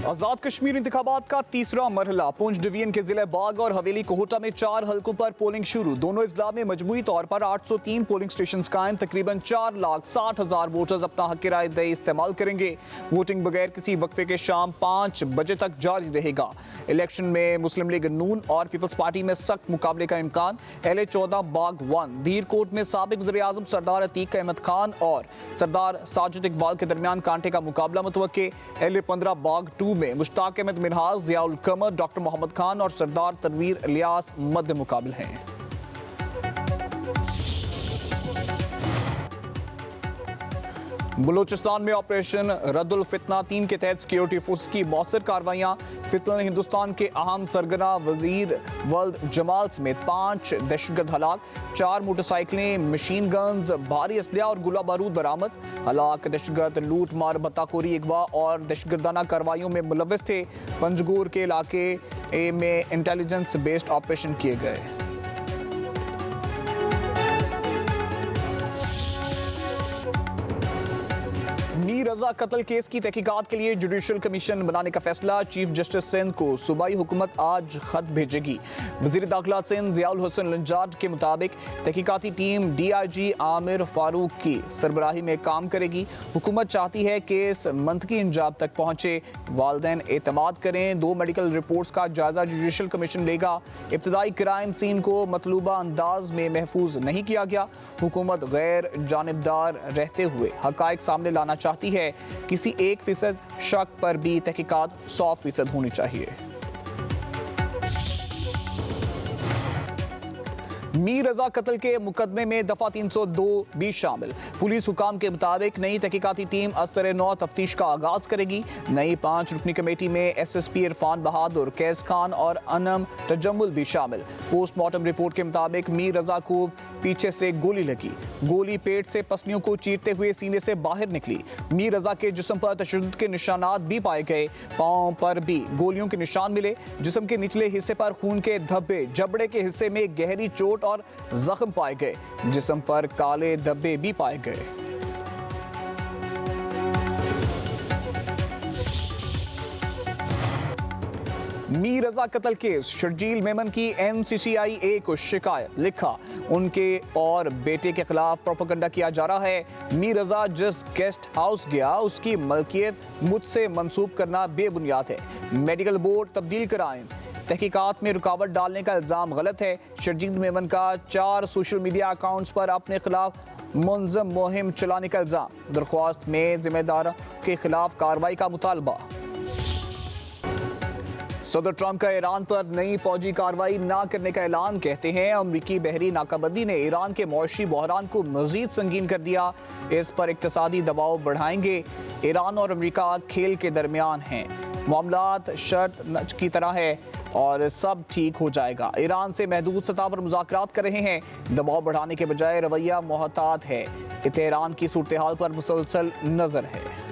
आजाद कश्मीर इंतखाबात का तीसरा मरहला पुंछ डिवीजन के जिले बाग और हवेली कोहटा में 4 हलकों पर पोलिंग शुरू। दोनों इजला में मजमूई तौर पर 803 पोलिंग स्टेशन कायम। तकरीबन 4,60,000 वोटर्स अपना हक राय दही इस्तेमाल करेंगे। वोटिंग बगैर किसी वक्फे के शाम 5 बजे तक जारी रहेगा। इलेक्शन में मुस्लिम लीग नून और पीपल्स पार्टी में सख्त मुकाबले का इम्कान। LA-14 बाग 1 धीरकोट में साबिक वज़ीर आज़म सरदार अतीक अहमद खान और सरदार साजिद इकबाल के दरमियान कांटे का मुकाबला मुतवक्के। LA-15 बाग 2 में मुश्ताक अहमद मिनहाज, ज़ियाउल कमर, डॉक्टर मोहम्मद खान और सरदार तनवीर इलियास मध्य मुकाबले हैं। बलूचिस्तान में ऑपरेशन रद्दुल फितना 3 के तहत सिक्योरिटी फोर्स की मौसर कार्रवाइयां। फितना ने हिंदुस्तान के अहम सरगना वजीर वल्द जमाल समेत 5 दहशतगर्द हलाक। 4 मोटरसाइकिलें, मशीन गन्स, भारी असलहा और गोला बारूद बरामद। हलाक दहशतगर्द लूट मार, बत्ताखोरी, अगवा और दहशतगर्दाना कार्रवाइयों में मुलव्वस थे। पंजगोर के इलाके में इंटेलिजेंस बेस्ड ऑपरेशन किए गए। मीर रजा कत्ल केस की तहकीकात के लिए जुडिशल कमीशन बनाने का फैसला। चीफ जस्टिस सिंध को सूबाई हुकूमत आज खत भेजेगी। वजीर दाखिला सिंध ज़ियाउल हुसैन लंजाड के मुताबिक तहकीकाती टीम DIG आमिर फारूक की सरबराही में काम करेगी। हुकूमत चाहती है केस मंतकी इंजाम तक पहुंचे। वालदैन एतमाद करें। 2 मेडिकल रिपोर्ट्स का जायजा जुडिशल कमीशन लेगा। इब्तदाई क्राइम सीन को मतलूबा अंदाज में महफूज नहीं किया गया। हुकूमत गैर जानिबदार रहते हुए हकायक सामने लाना चाहती है। किसी 1% शक पर भी तहकीकात 100% होनी चाहिए। मीर रजा कत्ल के मुकदमे में दफा 302 भी शामिल। पुलिस हुकाम के मुताबिक नई तहकीकाती टीम असर-ए-नौ तफ्तीश का आगाज करेगी। नई 5 रुकनी कमेटी में SSP इरफान बहादुर, कैस खान और अनम तजम्मुल भी शामिल। पोस्टमार्टम रिपोर्ट के मुताबिक मीर रजा को पीछे से गोली लगी। गोली पेट से पसलियों को चीरते हुए सीने से बाहर निकली। मीर रजा के जिस्म पर तशद्दुद के निशानात भी पाए गए। पांव पर भी गोलियों के निशान मिले। जिस्म के निचले हिस्से पर खून के धब्बे, जबड़े के हिस्से में गहरी चोट और जख्म पाए गए। जिस्म पर काले धब्बे भी पाए गए। मीर रजा कत्ल केस शर्जील मेमन की NCCIA को शिकायत। लिखा, उनके और बेटे के खिलाफ प्रोपेगेंडा किया जा रहा है। मीर रजा जिस गेस्ट हाउस गया उसकी मलकियत मुझसे मंसूब करना बेबुनियाद है। मेडिकल बोर्ड तब्दील कराएं। तहकीकात में रुकावट डालने का इल्ज़ाम गलत है। शर्जील मेमन का 4 सोशल मीडिया अकाउंट्स पर अपने खिलाफ मुनज़्ज़म मुहिम चलाने का इल्ज़ाम। दरख्वास्त में जिम्मेदारों के खिलाफ कार्रवाई का मुतालबा। सदर ट्रंप का ईरान पर नई फौजी कार्रवाई ना करने का ऐलान। कहते हैं अमरीकी बहरी नाकाबंदी ने ईरान के मौशी बहरान को मजीद संगीन कर दिया। इस पर इक्तसादी दबाव बढ़ाएंगे। ईरान और अमरीका खेल के दरमियान हैं। मामलात शर्त की तरह है और सब ठीक हो जाएगा। ईरान से महदूद सतह पर मुज़ाकरात कर रहे हैं। दबाव बढ़ाने के बजाय रवैया मोहतात है। तेहरान की सूरत हाल पर मुसलसल नजर है।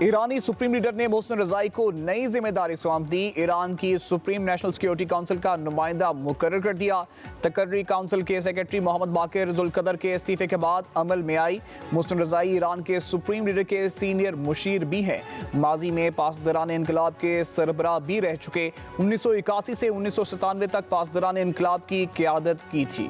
ईरानी सुप्रीम लीडर ने मोहसिन रज़ाई को नई जिम्मेदारी सौंप दी। ईरान की सुप्रीम नेशनल सिक्योरिटी काउंसिल का नुमाइंदा मुकर्रर कर दिया। तकर्री काउंसिल के सेक्रेटरी मोहम्मद बाकिर जुल्कदर के इस्तीफे के बाद अमल में आई। मोहसिन रज़ाई ईरान के सुप्रीम लीडर के सीनियर मुशीर भी हैं। माजी में पासदारान इनकलाब के सरबराह भी रह चुके। 1981 से 1997 तक पासदारान इनकलाब की क़यादत की थी।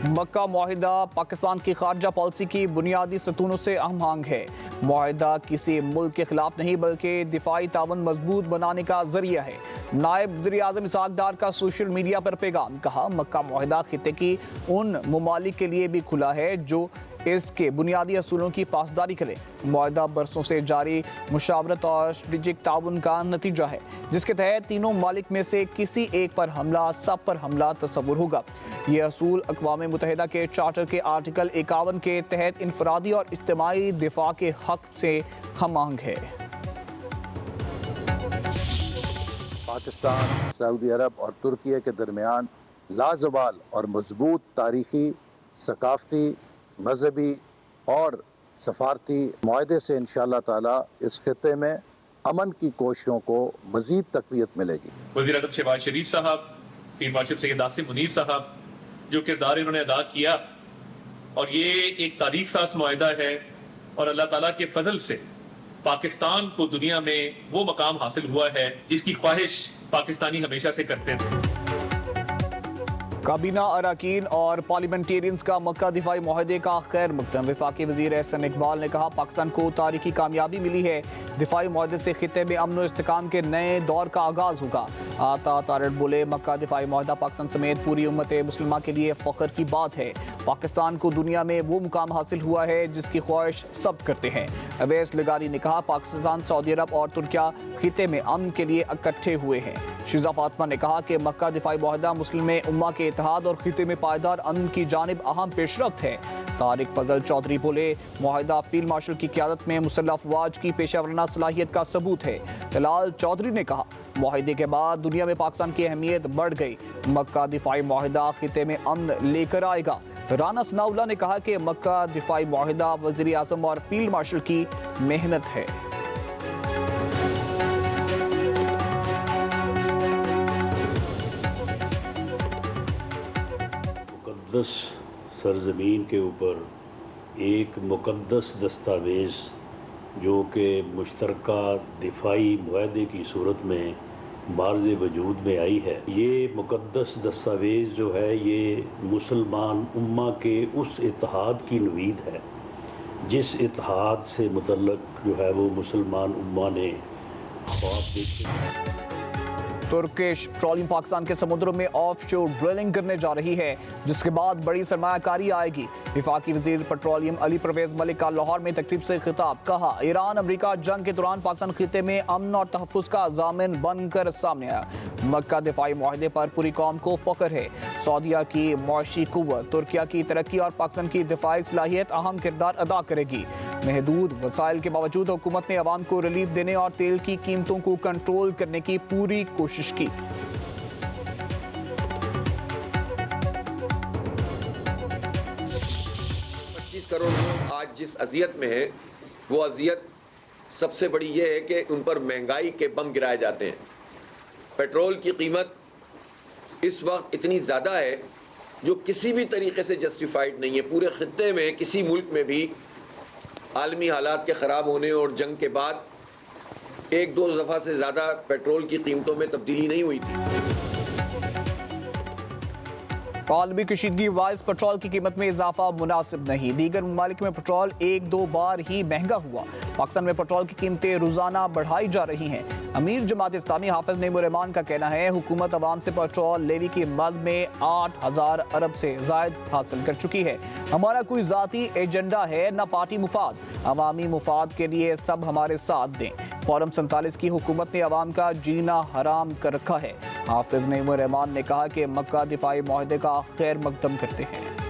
मक्का मुआहिदा पाकिस्तान की खारजा पॉलिसी की बुनियादी सतूनों से अहम अंग है। मुआहिदा किसी मुल्क के खिलाफ नहीं बल्कि दिफाई तावन मजबूत बनाने का जरिया है। नायब वज़ीर आज़म इसहाक डार का सोशल मीडिया पर पैगाम। कहा, मक्का मुआहिदा खित्ते की उन ममालिक के लिए भी खुला है जो इसके बुनियादी असूलों की पासदारी करें। मुआहिदा बरसों से जारी मुशावरत और स्ट्रेटेजिक ताउन का नतीजा है, जिसके तहत तीनों ममालिक में से किसी एक पर हमला सब पर हमला तस्वुर होगा। ये असूल अक़वाम मुत्तहिदा के चार्टर के आर्टिकल 51 के तहत इनफरादी और इज्तिमाई दिफा के हक से हम आहंग है। पाकिस्तान, सऊदी अरब और तुर्की के दरमियान लाजवाल और मजबूत तारीखी, सकाफती, मजहबी और सफारती मुआहदे से इंशाअल्लाह ताला इस खित्ते में अमन की कोशिशों को मज़ीद तक़वियत मिलेगी। वज़ीर-ए-आज़म शहबाज शरीफ साहब, फील्ड मार्शल सैयद आसिम मुनीर साहब, जो किरदार इन्होंने अदा किया, और ये एक तारीख साज मुआहिदा है, और अल्लाह ताला के फजल से पाकिस्तान को दुनिया में वो मकाम हासिल हुआ है जिसकी ख्वाहिश पाकिस्तानी हमेशा से करते थे। काबीना अरकान और पार्लियामेंटेरियंस का मक्का दिफाई मुआहदे का खैर मकदम। वफाकी वज़ीर एहसन इकबाल ने कहा, पाकिस्तान को तारीखी कामयाबी मिली है। दिफाई मुआहदे से खित्ते में अमन और इस्तेकाम के नए दौर का आगाज़ होगा। आता तारड़ बोले, मक्का दिफाई मुआहदा पाकिस्तान समेत पूरी उम्मत मुस्लिमा के लिए फ़ख्र की बात है। पाकिस्तान को दुनिया में वो मुकाम हासिल हुआ है जिसकी ख्वाहिश सब करते हैं। अवैस लगारी ने कहा, पाकिस्तान, सऊदी अरब और तुर्किया खित्ते में अमन के लिए इकट्ठे हुए हैं। शिजा फातिमा ने कहा कि मक्का दिफाई मुआहदा मुस्लिम उम्मा के इत्तेहाद और खित्ते में पायदार अमन की जानिब अहम पेशरफ्त है। तारिक फजल चौधरी बोले, मुआहिदा फील्ड मार्शल की क़यादत में मुसल्लह अफवाज की पेशावराना सलाहियत का सबूत है। तलाल चौधरी ने कहा, मुआहिदे के बाद दुनिया में पाकिस्तान की अहमियत बढ़ गई। मक्का दिफाई मुआहिदा खित्ते में अमन लेकर आएगा। राना सनाउल्लाह ने कहा कि मक्का दिफाई मुआहिदा वज़ीर आज़म और फील्ड मार्शल की मेहनत है। मुक़द्दस सरज़मीन के ऊपर एक मुक़द्दस दस्तावेज़ जो कि मुश्तरका दिफाई मुआहदे की सूरत में मार्ज़ वजूद में आई है। ये मुक़द्दस दस्तावेज़ जो है ये मुसलमान उम्मा के उस इत्तेहाद की नवीद है जिस इत्तेहाद से मुतल्लक जो है वो मुसलमान उम्मा ने ख्वाब देखे। तुर्किश पेट्रोलियम पाकिस्तान के समुद्रों में ऑफशोर ड्रिलिंग करने जा रही है, जिसके बाद बड़ी सरमायाकारी आएगी। वफाकी वज़ीर पेट्रोलियम अली परवेज़ मलिक का लाहौर में तकरीब से खिताब। कहा, ईरान अमरीका जंग के दौरान पाकिस्तान खित्ते में अमन और तहफ़्फ़ुज़ का ज़ामिन बनकर सामने आया। मक्का दिफाई मुआहदे पर पूरी कौम को फ़ख्र है। सऊदीया की मुआशी कुव्वत, तुर्किया की तरक्की और पाकिस्तान की दिफाई सलाहियत अहम किरदार अदा करेगी। महदूद वसाइल के बावजूद हुकूमत ने अवाम को रिलीफ देने और तेल की कीमतों को कंट्रोल करने की पूरी कोशिश की। 25 करोड़ लोग आज जिस अजियत में है, वो अजियत सबसे बड़ी ये है कि उन पर महंगाई के बम गिराए जाते हैं। पेट्रोल की कीमत इस वक्त इतनी ज़्यादा है जो किसी भी तरीके से जस्टिफाइड नहीं है। पूरे खित्ते में किसी मुल्क में भी आलमी हालात के ख़राब होने और जंग के बाद एक दो दफ़ा से ज़्यादा पेट्रोल की कीमतों में तब्दीली नहीं हुई थी। आलमी कशीदगी वाइज पेट्रोल की कीमत में इजाफा मुनासिब नहीं। दीगर ममालिक में पेट्रोल एक दो बार ही महंगा हुआ। पाकिस्तान में पेट्रोल की कीमतें रोजाना बढ़ाई जा रही हैं। अमीर जमात इस्लामी हाफिज नईमुर रहमान का कहना है, हुकूमत अवाम से पेट्रोल लेवी की मद में 8,000 अरब से जायद हासिल कर चुकी है। हमारा कोई ज़ाती एजेंडा है न पार्टी मुफाद। अवामी मुफाद के लिए सब हमारे साथ दें। फॉरम 47 की हुकूमत ने अवाम का जीना हराम कर रखा है। हाफिज नईमुर रहमान ने कहा कि मक्का दिफाई मुआहदे का खैर मकदम करते हैं।